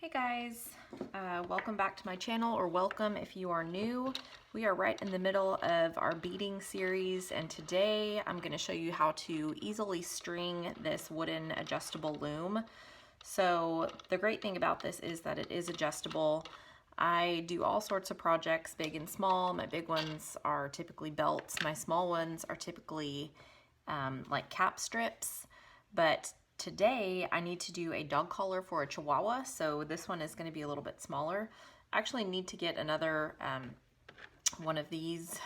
Hey guys, welcome back to my channel, or welcome if you are new. We are right in the middle of our beading series, and today I'm going to show you how to easily string this wooden adjustable loom. So the great thing about this is that it is adjustable. I do all sorts of projects, big and small. My big ones are typically belts. My small ones are typically like cap strips, but today I need to do a dog collar for a Chihuahua, so this one is going to be a little bit smaller. I actually need to get another one of these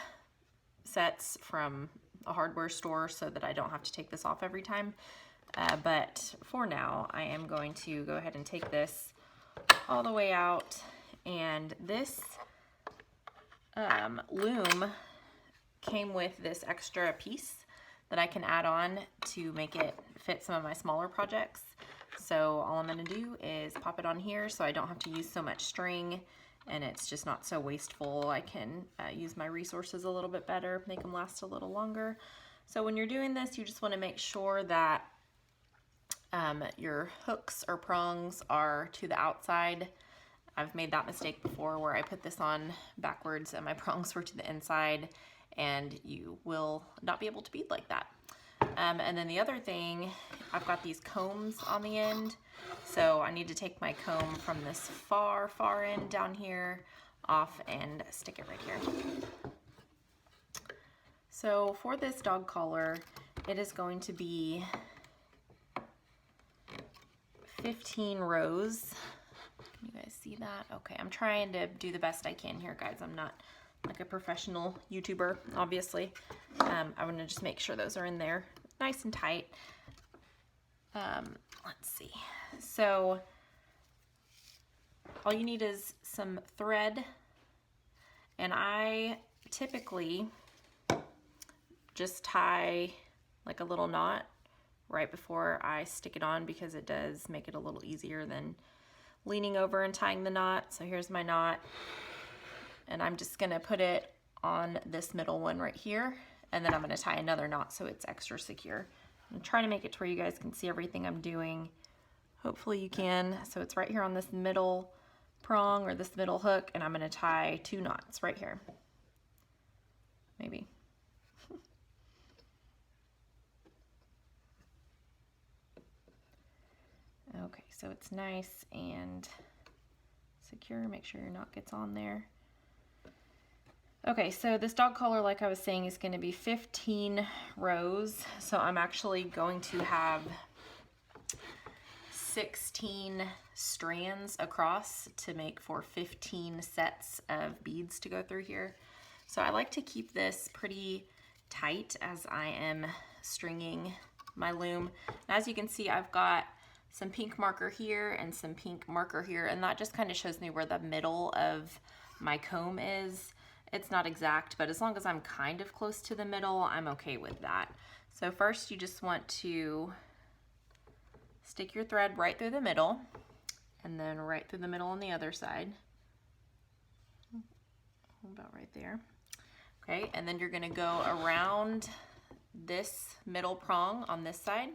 sets from a hardware store so that I don't have to take this off every time. But for now, I am going to go ahead and take this all the way out, and this loom came with this extra piece that I can add on to make it fit some of my smaller projects. So all I'm gonna do is pop it on here so I don't have to use so much string, and it's just not so wasteful. I can use my resources a little bit better, make them last a little longer. So when you're doing this, you just wanna make sure that your hooks or prongs are to the outside. I've made that mistake before where I put this on backwards and my prongs were to the inside, and you will not be able to bead like that. And then the other thing, I've got these combs on the end, so I need to take my comb from this far end down here off and stick it right here. So for this dog collar, it is going to be 15 rows. You guys see that? Okay, I'm trying to do the best I can here, guys. I'm not like a professional YouTuber, obviously. I want to just make sure those are in there nice and tight. Let's see. So all you need is some thread, and I typically just tie like a little knot right before I stick it on, because it does make it a little easier than leaning over and tying the knot. So here's my knot, and I'm just gonna put it on this middle one right here, and then I'm gonna tie another knot so it's extra secure. I'm trying to make it to where you guys can see everything I'm doing. Hopefully you can. So it's right here on this middle prong or this middle hook, and I'm gonna tie 2 knots right here. Maybe. Okay, so it's nice and secure. Make sure your knot gets on there. Okay, so this dog collar, like I was saying, is going to be 15 rows. So I'm actually going to have 16 strands across to make for 15 sets of beads to go through here. So I like to keep this pretty tight as I am stringing my loom. And as you can see, I've got some pink marker here and some pink marker here, and that just kind of shows me where the middle of my comb is. It's not exact, but as long as I'm kind of close to the middle, I'm okay with that. So first you just want to stick your thread right through the middle, and then right through the middle on the other side. About right there. Okay, and then you're gonna go around this middle prong on this side,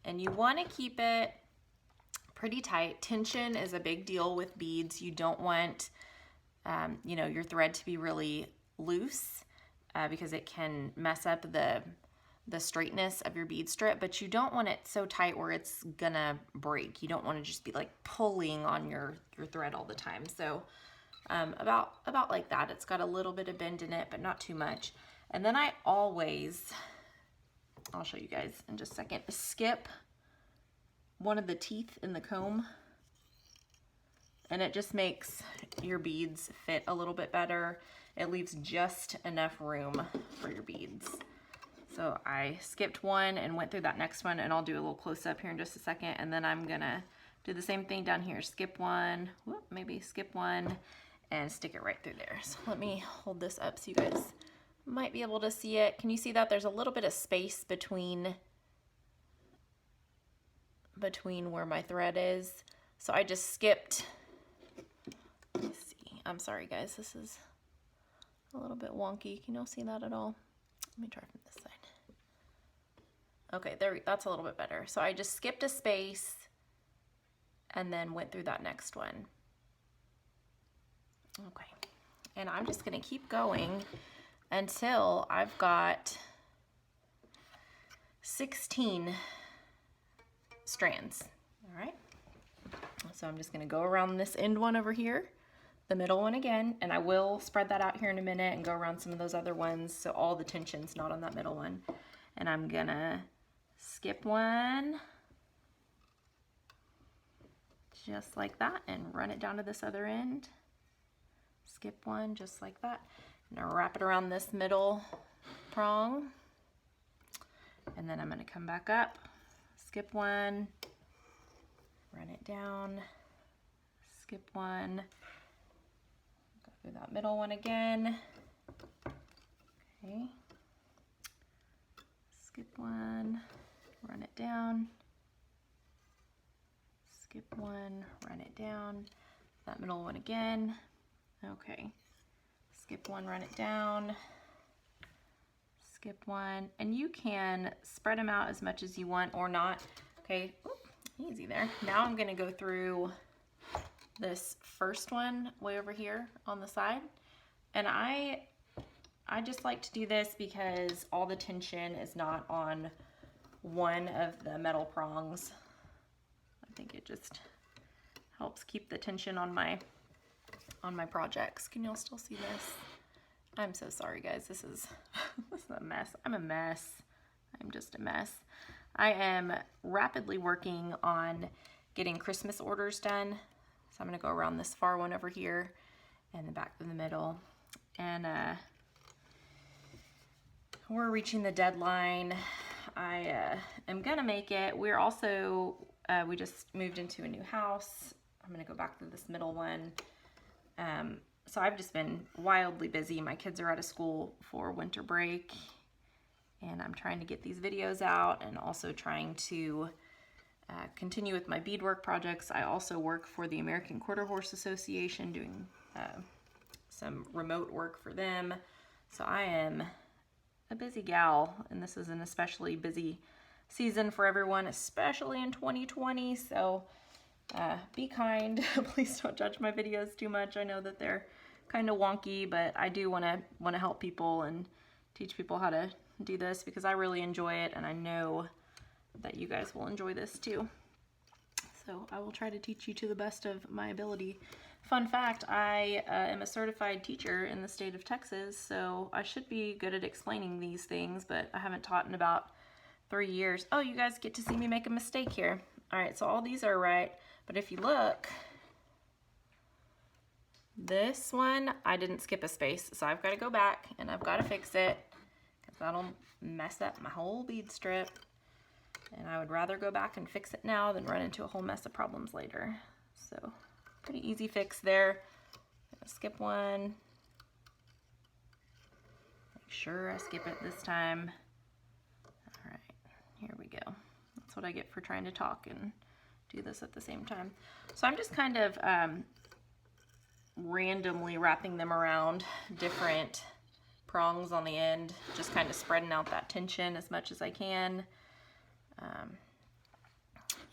and you wanna keep it pretty tight. Tension is a big deal with beads. You don't want you know, your thread to be really loose because it can mess up the straightness of your bead strip, but you don't want it so tight where it's gonna break. You don't want to just be like pulling on your thread all the time. So about like that. It's got a little bit of bend in it, but not too much. And then I always, I'll show you guys in just a second, skip one of the teeth in the comb, and it just makes your beads fit a little bit better. It leaves just enough room for your beads. So I skipped one and went through that next one, and I'll do a little close up here in just a second, and then I'm gonna do the same thing down here. Skip one, whoop, maybe skip one, and stick it right through there. So let me hold this up so you guys might be able to see it. Can you see that? There's a little bit of space between where my thread is. So I just skipped. Let's see. I'm sorry guys, this is a little bit wonky. Can y'all see that at all? Let me try from this side. Okay, there, that's a little bit better. So I just skipped a space and then went through that next one. Okay, and I'm just gonna keep going until I've got 16 strands. All right, so I'm just gonna go around this end one over here, the middle one again, and I will spread that out here in a minute and go around some of those other ones so all the tension's not on that middle one. And I'm gonna skip one just like that and run it down to this other end. Skip one just like that. I'm gonna wrap it around this middle prong, and then I'm gonna come back up, skip one, run it down, skip one, go through that middle one again. Okay, skip one, run it down, skip one, run it down, that middle one again. Okay, skip one, run it down, skip one, and you can spread them out as much as you want or not. Okay, oop, easy there. Now I'm gonna go through this first one way over here on the side, and I just like to do this because all the tension is not on one of the metal prongs. I think it just helps keep the tension on my projects. Can y'all still see this? I'm so sorry, guys. This is a mess. I'm a mess. I'm just a mess. I am rapidly working on getting Christmas orders done. So I'm gonna go around this far one over here and the back of the middle. And we're reaching the deadline. I am gonna make it. We're also, we just moved into a new house. I'm gonna go back to this middle one. So I've just been wildly busy. My kids are out of school for winter break, and I'm trying to get these videos out and also trying to continue with my beadwork projects. I also work for the American Quarter Horse Association doing some remote work for them. So I am a busy gal, and this is an especially busy season for everyone, especially in 2020. So be kind. Please don't judge my videos too much. I know that they're kind of wonky, but I do want to help people and teach people how to do this because I really enjoy it, and I know that you guys will enjoy this too. So I will try to teach you to the best of my ability. Fun fact, I am a certified teacher in the state of Texas, so I should be good at explaining these things, but I haven't taught in about 3 years. Oh, you guys get to see me make a mistake here. All right, so all these are right, but if you look, this one, I didn't skip a space, so I've got to go back and I've got to fix it because that'll mess up my whole bead strip. And I would rather go back and fix it now than run into a whole mess of problems later. So pretty easy fix there. Skip one. Make sure I skip it this time. All right, here we go. That's what I get for trying to talk and do this at the same time. So I'm just kind of randomly wrapping them around different prongs on the end, just kind of spreading out that tension as much as I can.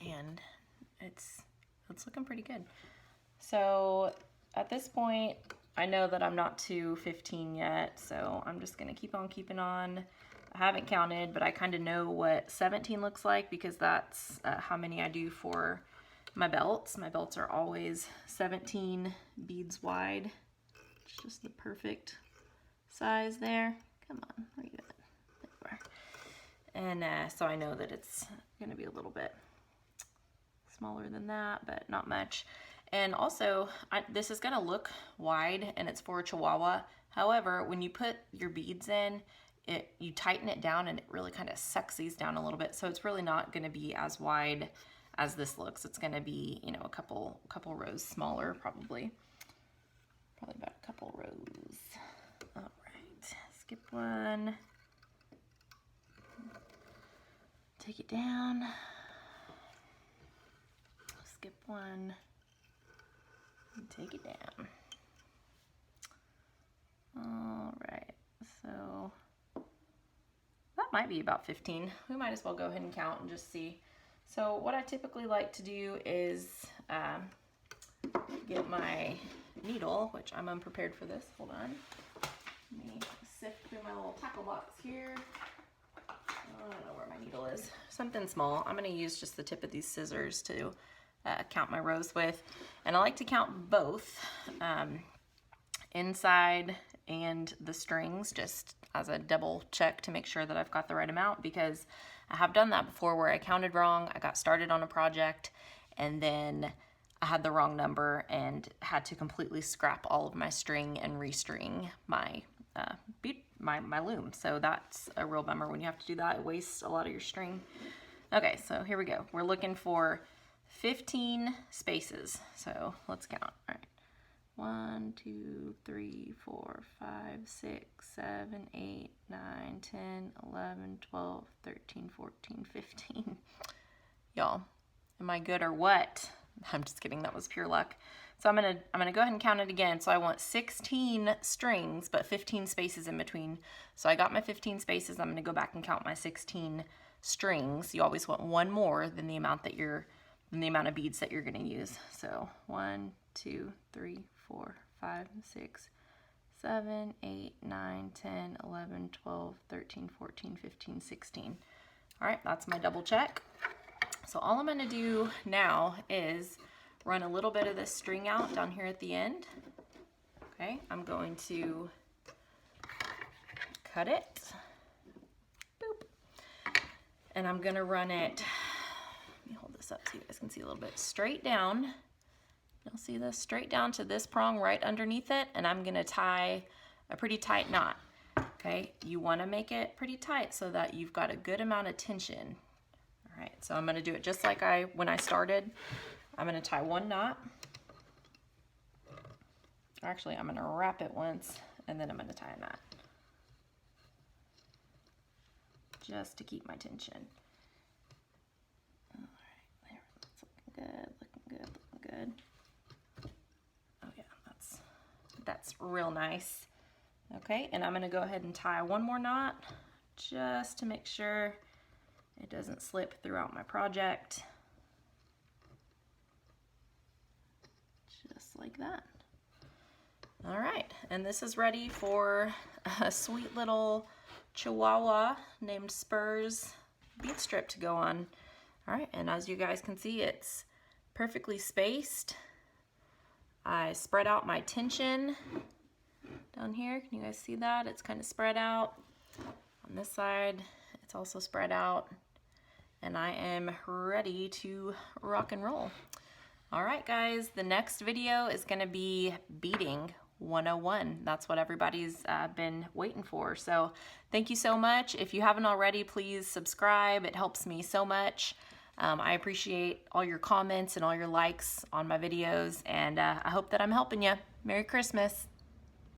And it's looking pretty good. So at this point, I know that I'm not to 15 yet, so I'm just gonna keep on keeping on. I haven't counted, but I kind of know what 17 looks like because that's how many I do for my belts. My belts are always 17 beads wide. It's just the perfect size there. Come on, where you at? There you are. And so I know that it's gonna be a little bit smaller than that, but not much. And also, this is gonna look wide and it's for a Chihuahua. However, when you put your beads in, you tighten it down and it really kind of sucks these down a little bit. So it's really not gonna be as wide as this looks. It's gonna be, you know, a couple rows smaller, probably about a couple rows. All right, skip one. Take it down. Skip one. And take it down. All right, so that might be about 15. We might as well go ahead and count and just see So what I typically like to do is get my needle, which I'm unprepared for this. Hold on. Let me sift through my little tackle box here. I don't know where my needle is. Something small. I'm going to use just the tip of these scissors to count my rows with. And I like to count both inside and the strings, just as a double check to make sure that I've got the right amount, because I have done that before where I counted wrong. I got started on a project and then I had the wrong number and had to completely scrap all of my string and restring my my loom. So that's a real bummer when you have to do that. It wastes a lot of your string. Okay, so here we go. We're looking for 15 spaces. So let's count. All right. 1, 2, 3, 4, 5, 6, 7, 8, 9, 10, 11, 12, 13, 14, 15. Y'all, am I good or what? I'm just kidding, that was pure luck. So I'm gonna go ahead and count it again. So I want 16 strings, but 15 spaces in between. So I got my 15 spaces. I'm gonna go back and count my 16 strings. You always want one more than the amount of beads that you're gonna use. So 1, 2, 3, 4, 5, 6, 7, 8, 9, 10, 11, 12, 13, 14, 15, 16. All right, that's my double check. So all I'm gonna do now is run a little bit of this string out down here at the end. Okay, I'm going to cut it. Boop. And I'm gonna run it, let me hold this up so you guys can see a little bit, straight down. You'll see this straight down to this prong right underneath it, and I'm gonna tie a pretty tight knot. Okay, you wanna make it pretty tight so that you've got a good amount of tension. All right, so I'm gonna do it just like when I started. I'm gonna tie one knot. Actually, I'm gonna wrap it once, and then I'm gonna tie a knot. Just to keep my tension. All right, there, that's looking good, looking good, looking good. That's real nice. Okay, and I'm gonna go ahead and tie one more knot just to make sure it doesn't slip throughout my project. Just like that. All right, and this is ready for a sweet little chihuahua named Spurs bead strip to go on. All right, and as you guys can see, it's perfectly spaced. I spread out my tension down here. Can you guys see that? It's kind of spread out. On this side, it's also spread out. And I am ready to rock and roll. All right, guys, the next video is gonna be beading 101. That's what everybody's been waiting for. So thank you so much. If you haven't already, please subscribe. It helps me so much. I appreciate all your comments and all your likes on my videos, and I hope that I'm helping you. Merry Christmas.